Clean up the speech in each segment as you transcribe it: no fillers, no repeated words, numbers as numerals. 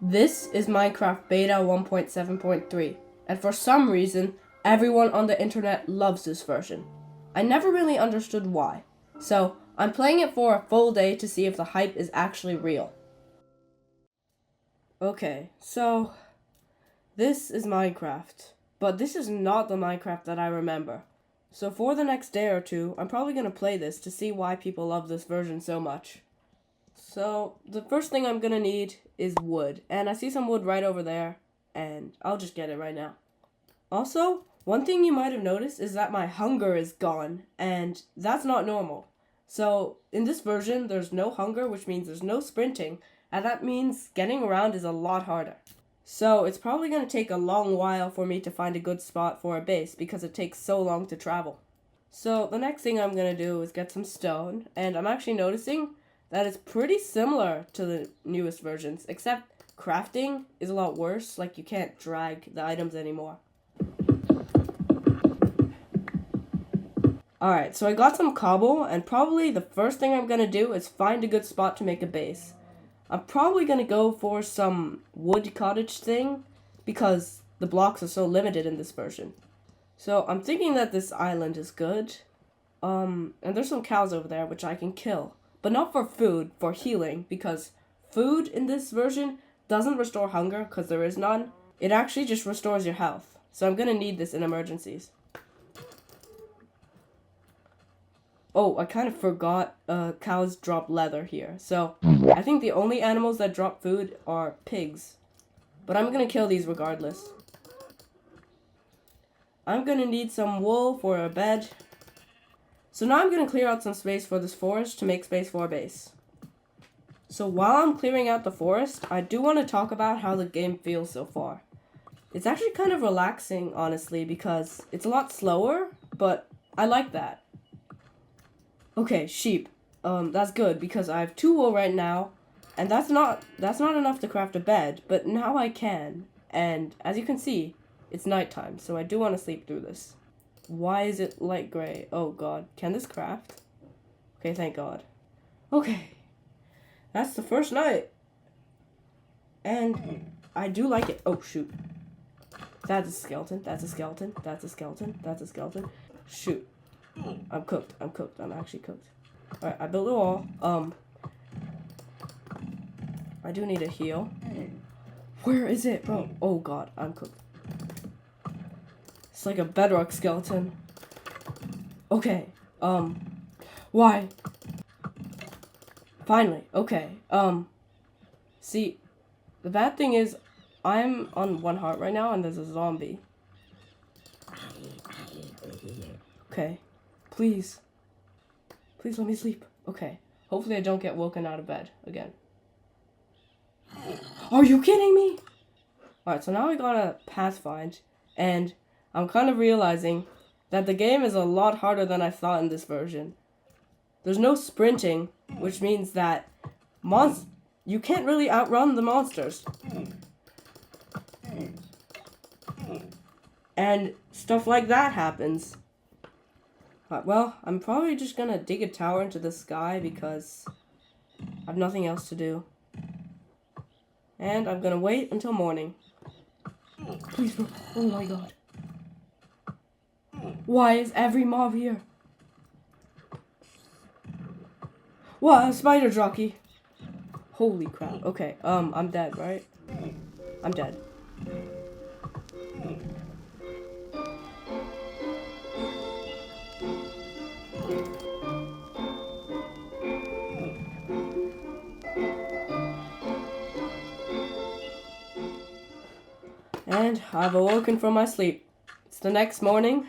This is Minecraft Beta 1.7.3, and for some reason, everyone on the internet loves this version. I never really understood why, so I'm playing it for a full day to see if the hype is actually real. Okay, so this is Minecraft, but this is not the Minecraft that I remember. So for the next day or two, I'm probably going to play this to see why people love this version so much. So, the first thing I'm gonna need is wood, and I see some wood right over there, and I'll just get it right now. Also, one thing you might have noticed is that my hunger is gone, and that's not normal. So, in this version, there's no hunger, which means there's no sprinting, and that means getting around is a lot harder. So, it's probably gonna take a long while for me to find a good spot for a base, because it takes so long to travel. So, the next thing I'm gonna do is get some stone, and I'm actually noticing that is pretty similar to the newest versions, except crafting is a lot worse, like you can't drag the items anymore. Alright, so I got some cobble, and probably the first thing I'm gonna do is find a good spot to make a base. I'm probably gonna go for some wood cottage thing, because the blocks are so limited in this version. So I'm thinking that this island is good. And there's some cows over there which I can kill. But not for food, for healing, because food in this version doesn't restore hunger, because there is none. It actually just restores your health. So I'm gonna need this in emergencies. Oh, I kind of forgot cows drop leather here. So I think the only animals that drop food are pigs. But I'm gonna kill these regardless. I'm gonna need some wool for a bed. So now I'm going to clear out some space for this forest to make space for a base. So while I'm clearing out the forest, I do want to talk about how the game feels so far. It's actually kind of relaxing, honestly, because it's a lot slower, but I like that. Okay, sheep. That's good, because I have 2 wool right now, and that's not enough to craft a bed, but now I can. And as you can see, it's nighttime, so I do want to sleep through this. Why is it light gray? Oh god. Can this craft? Okay, thank god. Okay. That's the first night. And I do like it. Oh, shoot. That's a skeleton. That's a skeleton. That's a skeleton. That's a skeleton. Shoot. I'm cooked. I'm cooked. I'm actually cooked. Alright, I built a wall. I do need a heal. Where is it, bro? Oh god, I'm cooked. It's like a bedrock skeleton. Okay, why? Finally, okay, see, the bad thing is, I'm on 1 heart right now, and there's a zombie. Okay, please. Please let me sleep. Okay, hopefully I don't get woken out of bed again. Are you kidding me? Alright, so now I gotta pathfind, and I'm kind of realizing that the game is a lot harder than I thought in this version. There's no sprinting, which means that you can't really outrun the monsters. And stuff like that happens. Well, I'm probably just gonna dig a tower into the sky because I have nothing else to do. And I'm gonna wait until morning. Please, bro. Oh my god. Why is every mob here? What? A spider jockey. Holy crap. Okay, I'm dead, right? I'm dead. And I've awoken from my sleep. It's the next morning,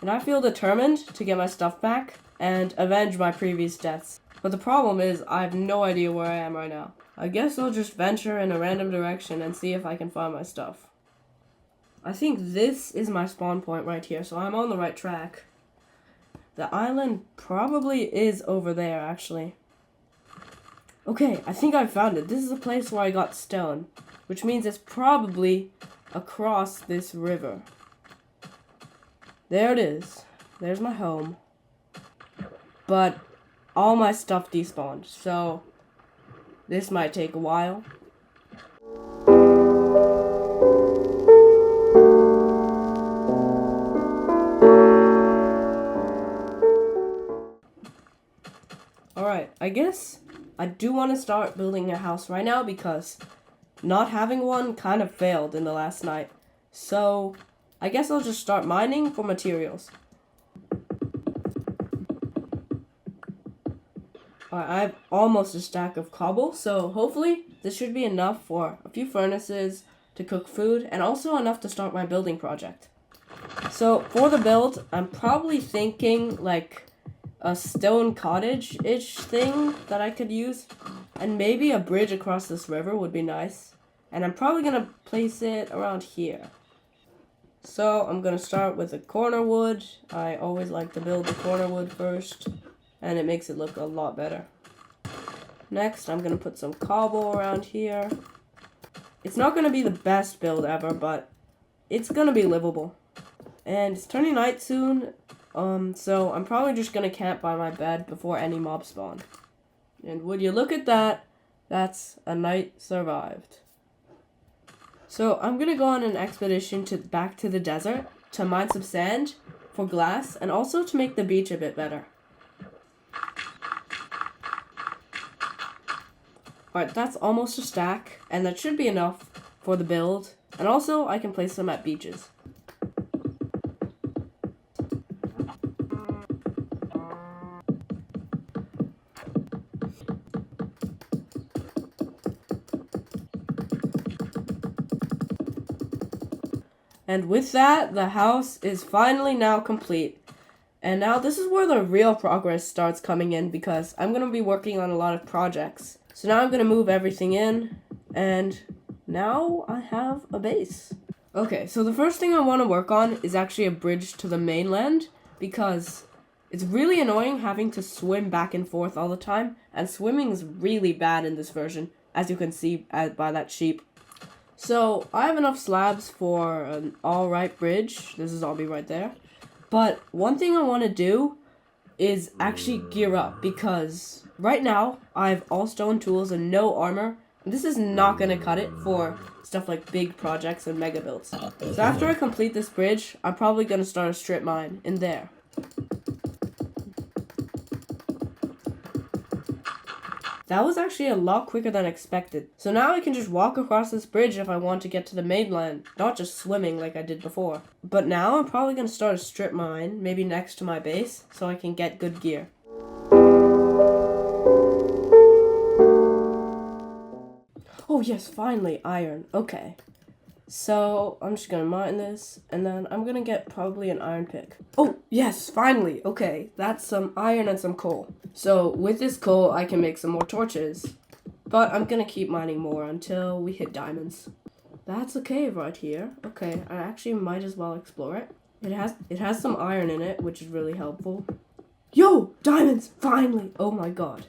and I feel determined to get my stuff back and avenge my previous deaths. But the problem is, I have no idea where I am right now. I guess I'll just venture in a random direction and see if I can find my stuff. I think this is my spawn point right here, so I'm on the right track. The island probably is over there, actually. Okay, I think I found it. This is the place where I got stone, which means it's probably across this river. There it is. There's my home. But all my stuff despawned, so this might take a while. I guess I do want to start building a house right now because not having one kind of failed in the last night. So I guess I'll just start mining for materials. Alright, I have almost a stack of cobble, so hopefully this should be enough for a few furnaces to cook food and also enough to start my building project. So for the build, I'm probably thinking like a stone cottage-ish thing that I could use, and maybe a bridge across this river would be nice. And I'm probably gonna place it around here. So I'm gonna start with the corner wood. I always like to build the corner wood first, and it makes it look a lot better. Next, I'm gonna put some cobble around here. It's not gonna be the best build ever, but it's gonna be livable. And it's turning night soon, so I'm probably just gonna camp by my bed before any mobs spawn. And would you look at that, that's a night survived. So I'm gonna go on an expedition back to the desert to mine some sand for glass and also to make the beach a bit better. Alright, that's almost a stack, and that should be enough for the build. And also, I can place them at beaches. And with that, the house is finally now complete. And now this is where the real progress starts coming in because I'm going to be working on a lot of projects. So now I'm going to move everything in, and now I have a base. Okay, so the first thing I want to work on is actually a bridge to the mainland because it's really annoying having to swim back and forth all the time, and swimming is really bad in this version, as you can see by that sheep. So I have enough slabs for an alright bridge. This is all be right there. But one thing I want to do is actually gear up because right now I have all stone tools and no armor. And this is not going to cut it for stuff like big projects and mega builds. So after I complete this bridge, I'm probably going to start a strip mine in there. That was actually a lot quicker than expected. So now I can just walk across this bridge if I want to get to the mainland, not just swimming like I did before. But now I'm probably going to start a strip mine, maybe next to my base, so I can get good gear. Oh yes, finally, iron. Okay. So I'm just going to mine this, and then I'm going to get probably an iron pick. Oh, yes, finally. Okay, that's some iron and some coal. So with this coal, I can make some more torches. But I'm going to keep mining more until we hit diamonds. That's a cave right here. Okay, I actually might as well explore it. It has some iron in it, which is really helpful. Yo, diamonds, finally. Oh my god.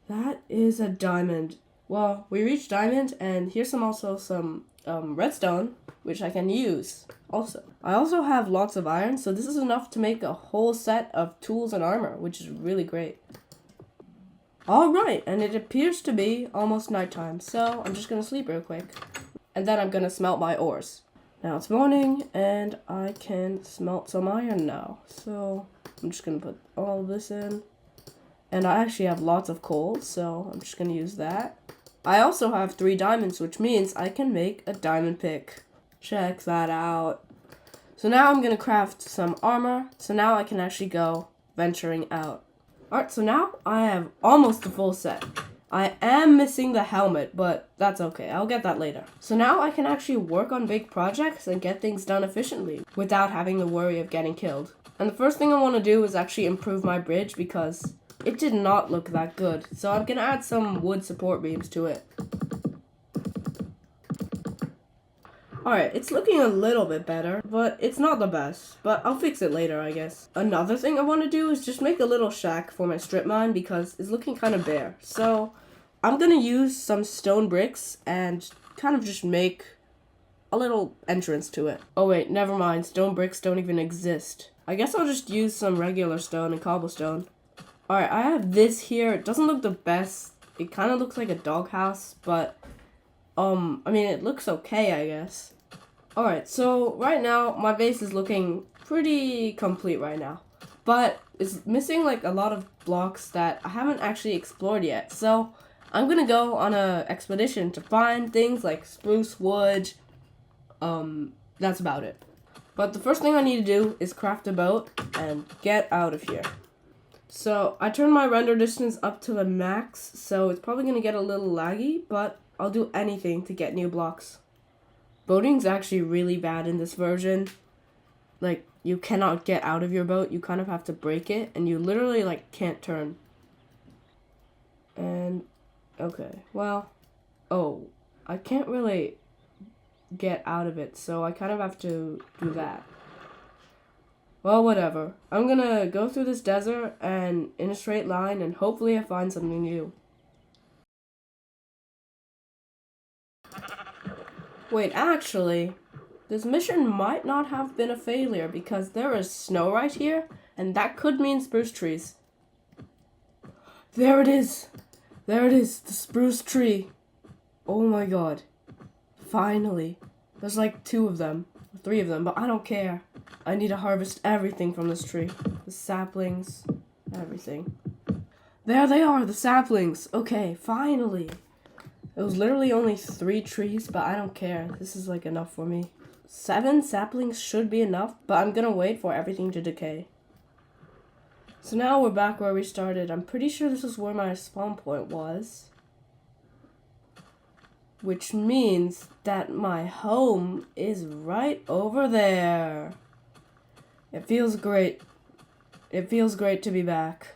That is a diamond. Well, we reached diamond, and here's also some redstone, which I can use also. I also have lots of iron, so this is enough to make a whole set of tools and armor, which is really great. Alright, and it appears to be almost nighttime, so I'm just going to sleep real quick. And then I'm going to smelt my ores. Now it's morning, and I can smelt some iron now. So I'm just going to put all of this in. And I actually have lots of coal, so I'm just going to use that. I also have 3 diamonds, which means I can make a diamond pick. Check that out. So now I'm going to craft some armor, so now I can actually go venturing out. Alright, so now I have almost the full set. I am missing the helmet, but that's okay. I'll get that later. So now I can actually work on big projects and get things done efficiently without having the worry of getting killed. And the first thing I want to do is actually improve my bridge because it did not look that good, so I'm gonna add some wood support beams to it. Alright, it's looking a little bit better, but it's not the best. But I'll fix it later, I guess. Another thing I want to do is just make a little shack for my strip mine because it's looking kind of bare. So I'm gonna use some stone bricks and kind of just make a little entrance to it. Oh wait, never mind. Stone bricks don't even exist. I guess I'll just use some regular stone and cobblestone. Alright, I have this here. It doesn't look the best. It kind of looks like a doghouse, but, I mean, it looks okay, I guess. Alright, so right now, my base is looking pretty complete right now. but it's missing like a lot of blocks that I haven't actually explored yet. So I'm gonna go on a expedition to find things like spruce wood. That's about it. But the first thing I need to do is craft a boat and get out of here. So I turned my render distance up to the max, so it's probably gonna get a little laggy, but I'll do anything to get new blocks. Boating's actually really bad in this version. Like, you cannot get out of your boat, you kind of have to break it, and you literally, like, can't turn. And, okay, well, oh, I can't really get out of it, so I kind of have to do that. Well, whatever. I'm gonna go through this desert and in a straight line, and hopefully I find something new. Wait, actually, this mission might not have been a failure because there is snow right here, and that could mean spruce trees. There it is! There it is, the spruce tree. Oh my god. Finally. There's like 2 of them, 3 of them, but I don't care. I need to harvest everything from this tree. The saplings, everything. There they are, the saplings. Okay, finally. It was literally only 3 trees, but I don't care. This is like enough for me. 7 saplings should be enough, but I'm gonna wait for everything to decay. So now we're back where we started. I'm pretty sure this is where my spawn point was. Which means that my home is right over there. It feels great. It feels great to be back.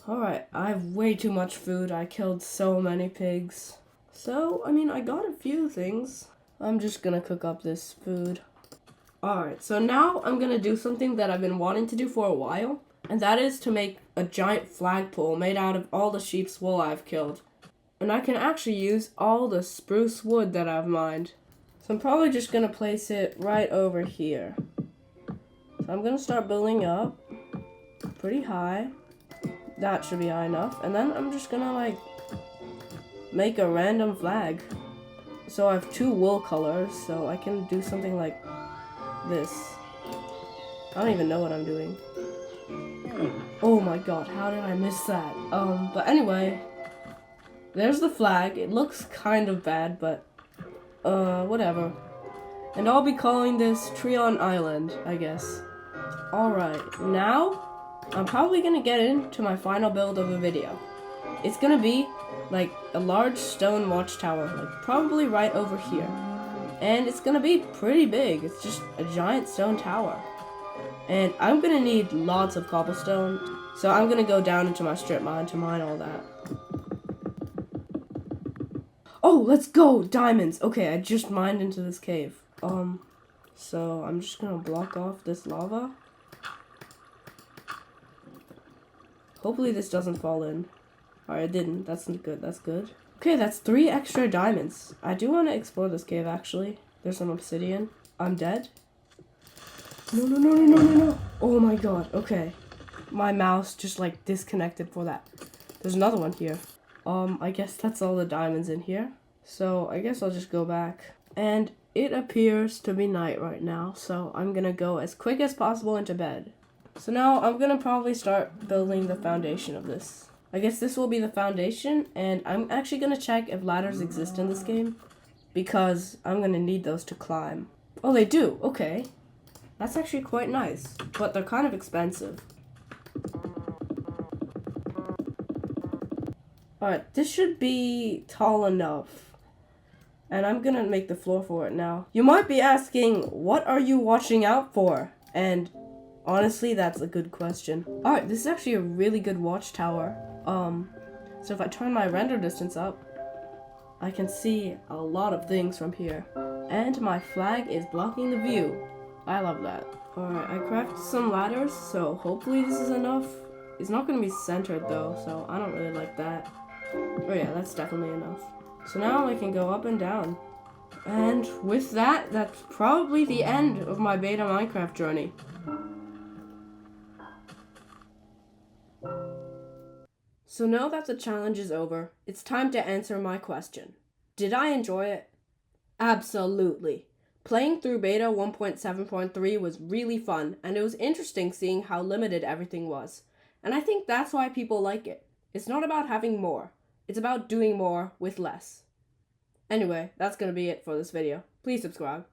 Alright, I have way too much food. I killed so many pigs. So, I mean, I got a few things. I'm just gonna cook up this food. Alright, so now I'm gonna do something that I've been wanting to do for a while. And that is to make a giant flagpole made out of all the sheep's wool I've killed. And I can actually use all the spruce wood that I've mined. So I'm probably just gonna place it right over here. So I'm gonna start building up pretty high. That should be high enough. And then I'm just gonna like make a random flag. So I have 2 wool colors, so I can do something like this. I don't even know what I'm doing. Oh my god, how did I miss that? But anyway, there's the flag. It looks kind of bad, but whatever. And I'll be calling this Treon Island, I guess. Alright, now I'm probably gonna get into my final build of the video. It's gonna be like a large stone watchtower, like probably right over here. And it's gonna be pretty big. It's just a giant stone tower. And I'm gonna need lots of cobblestone, so I'm gonna go down into my strip mine to mine all that. Oh, let's go! Diamonds! Okay, I just mined into this cave. So I'm just gonna block off this lava. Hopefully this doesn't fall in. Alright, it didn't. That's good. That's good. Okay, that's 3 extra diamonds. I do want to explore this cave, actually. There's some obsidian. I'm dead. No. Oh my god. Okay. My mouse just, like, disconnected for that. There's another one here. I guess that's all the diamonds in here. So, I guess I'll just go back. And it appears to be night right now, so I'm gonna go as quick as possible into bed. So now I'm gonna probably start building the foundation of this. I guess this will be the foundation, and I'm actually gonna check if ladders exist in this game, because I'm gonna need those to climb. Oh, they do, okay. That's actually quite nice, but they're kind of expensive. Alright, this should be tall enough. And I'm gonna make the floor for it now. You might be asking, what are you watching out for? And honestly, that's a good question. Alright, this is actually a really good watchtower. So if I turn my render distance up, I can see a lot of things from here. And my flag is blocking the view. I love that. Alright, I crafted some ladders, so hopefully this is enough. It's not gonna be centered though, so I don't really like that. Oh yeah, that's definitely enough. So now I can go up and down. And with that, that's probably the end of my beta Minecraft journey. So now that the challenge is over, it's time to answer my question. Did I enjoy it? Absolutely. Playing through beta 1.7.3 was really fun, and it was interesting seeing how limited everything was. And I think that's why people like it. It's not about having more, it's about doing more with less. Anyway, that's gonna be it for this video. Please subscribe.